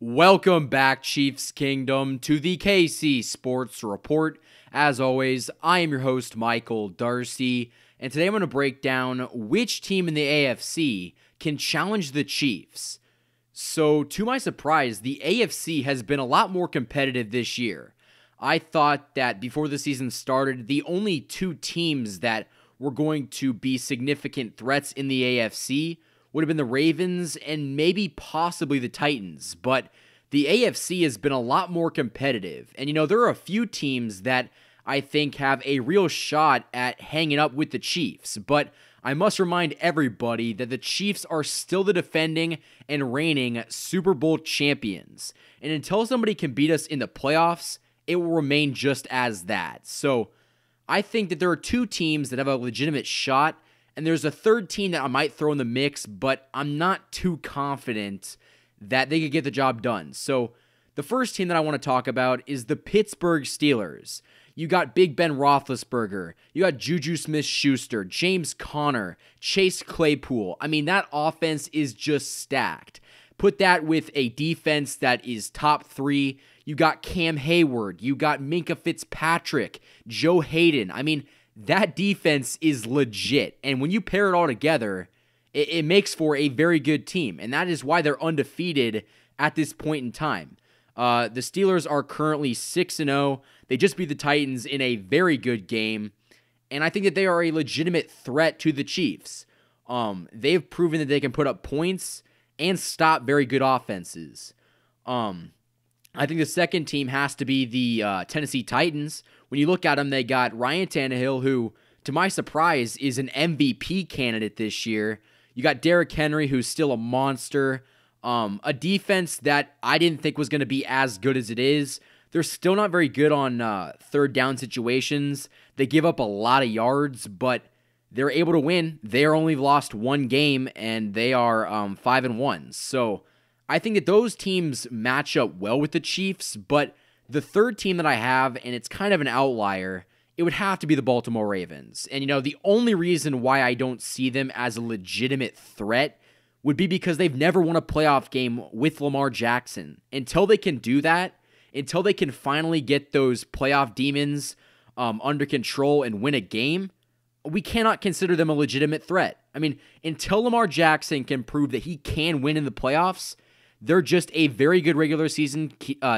Welcome back, Chiefs Kingdom, to the KC Sports Report. As always, I am your host, Michael Darcy, and today I'm going to break down which team in the AFC can challenge the Chiefs. So, to my surprise, the AFC has been a lot more competitive this year. I thought that before the season started, the only two teams that were going to be significant threats in the AFC would have been the Ravens and maybe possibly the Titans, but the AFC has been a lot more competitive. And there are a few teams that I think have a real shot at hanging up with the Chiefs, but I must remind everybody that the Chiefs are still the defending and reigning Super Bowl champions. And until somebody can beat us in the playoffs, it will remain just as that. So I think that there are two teams that have a legitimate shot, and there's a third team that I might throw in the mix, but I'm not too confident that they could get the job done. So the first team that I want to talk about is the Pittsburgh Steelers. You got Big Ben Roethlisberger. You got Juju Smith-Schuster, James Conner, Chase Claypool. I mean, that offense is just stacked. Put that with a defense that is top three. You got Cam Hayward. You got Minkah Fitzpatrick, Joe Hayden. I mean, that defense is legit. And when you pair it all together, it makes for a very good team. And that is why they're undefeated at this point in time. The Steelers are currently 6-0. They just beat the Titans in a very good game. And I think that they are a legitimate threat to the Chiefs. They've proven that they can put up points and stop very good offenses. I think the second team has to be the Tennessee Titans. When you look at them, they got Ryan Tannehill, who, to my surprise, is an MVP candidate this year. You got Derrick Henry, who's still a monster. A defense that I didn't think was going to be as good as it is. They're still not very good on third down situations. They give up a lot of yards, but they're able to win. They're only lost one game, and they are 5-1. So I think that those teams match up well with the Chiefs, but the third team that I have, and it's kind of an outlier, it would have to be the Baltimore Ravens. And, the only reason why I don't see them as a legitimate threat would be because they've never won a playoff game with Lamar Jackson. Until they can do that, until they can finally get those playoff demons under control and win a game, we cannot consider them a legitimate threat. I mean, until Lamar Jackson can prove that he can win in the playoffs, they're just a very good regular season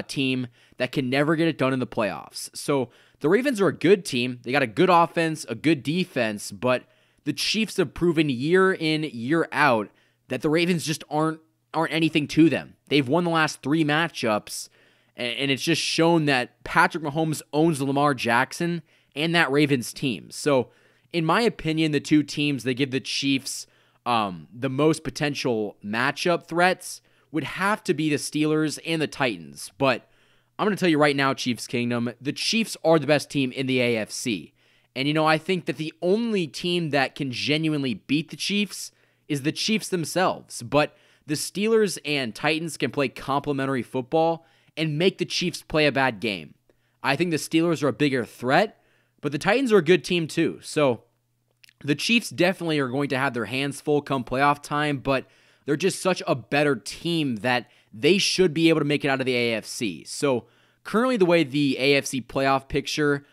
team that can never get it done in the playoffs. So the Ravens are a good team. They got a good offense, a good defense, but the Chiefs have proven year in, year out that the Ravens just aren't anything to them. They've won the last three matchups, and it's just shown that Patrick Mahomes owns Lamar Jackson and that Ravens team. So in my opinion, the two teams that give the Chiefs the most potential matchup threats would have to be the Steelers and the Titans. But I'm going to tell you right now, Chiefs Kingdom, the Chiefs are the best team in the AFC. And, I think that the only team that can genuinely beat the Chiefs is the Chiefs themselves. But the Steelers and Titans can play complementary football and make the Chiefs play a bad game. I think the Steelers are a bigger threat, but the Titans are a good team too. So the Chiefs definitely are going to have their hands full come playoff time, but they're just such a better team that they should be able to make it out of the AFC. So currently the way the AFC playoff picture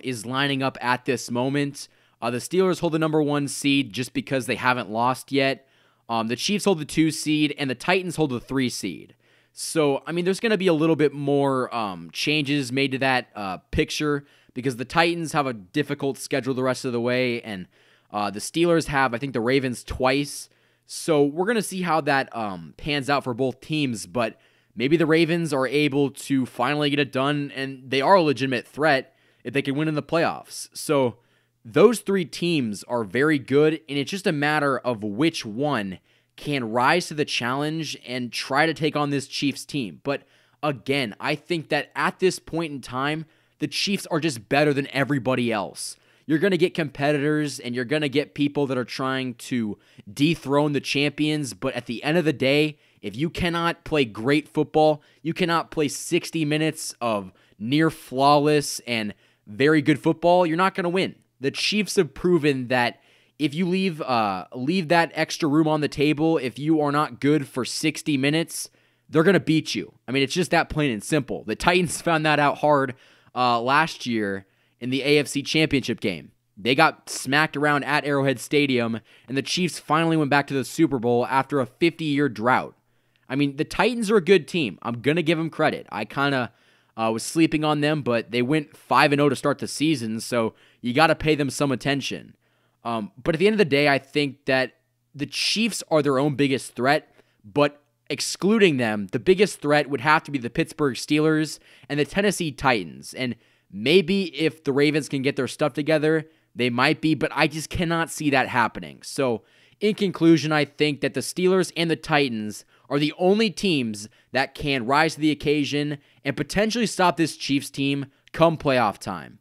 is lining up at this moment, the Steelers hold the number 1 seed just because they haven't lost yet. The Chiefs hold the 2 seed, and the Titans hold the 3 seed. So, there's going to be a little bit more changes made to that picture because the Titans have a difficult schedule the rest of the way, and the Steelers have, I think, the Ravens twice. So we're going to see how that pans out for both teams, but maybe the Ravens are able to finally get it done, and they are a legitimate threat if they can win in the playoffs. So those three teams are very good, and it's just a matter of which one can rise to the challenge and try to take on this Chiefs team. But again, I think that at this point in time, the Chiefs are just better than everybody else. You're going to get competitors, and you're going to get people that are trying to dethrone the champions, but at the end of the day, if you cannot play great football, you cannot play 60 minutes of near flawless and very good football, you're not going to win. The Chiefs have proven that if you leave that extra room on the table, if you are not good for 60 minutes, they're going to beat you. I mean, it's just that plain and simple. The Titans found that out hard last year in the AFC Championship game. They got smacked around at Arrowhead Stadium, and the Chiefs finally went back to the Super Bowl after a 50-year drought. I mean, the Titans are a good team. I'm going to give them credit. I kind of was sleeping on them, but they went 5-0 to start the season, so you got to pay them some attention. But at the end of the day, I think that the Chiefs are their own biggest threat, but excluding them, the biggest threat would have to be the Pittsburgh Steelers and the Tennessee Titans. And maybe if the Ravens can get their stuff together, they might be, but I just cannot see that happening. So, in conclusion, I think that the Steelers and the Titans are the only teams that can rise to the occasion and potentially stop this Chiefs team come playoff time.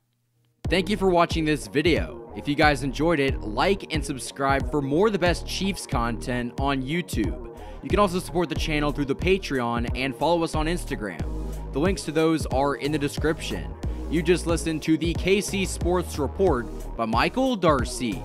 Thank you for watching this video. If you guys enjoyed it, like and subscribe for more of the best Chiefs content on YouTube. You can also support the channel through the Patreon and follow us on Instagram. The links to those are in the description. You just listened to the KC Sports Report by Michael Darcy.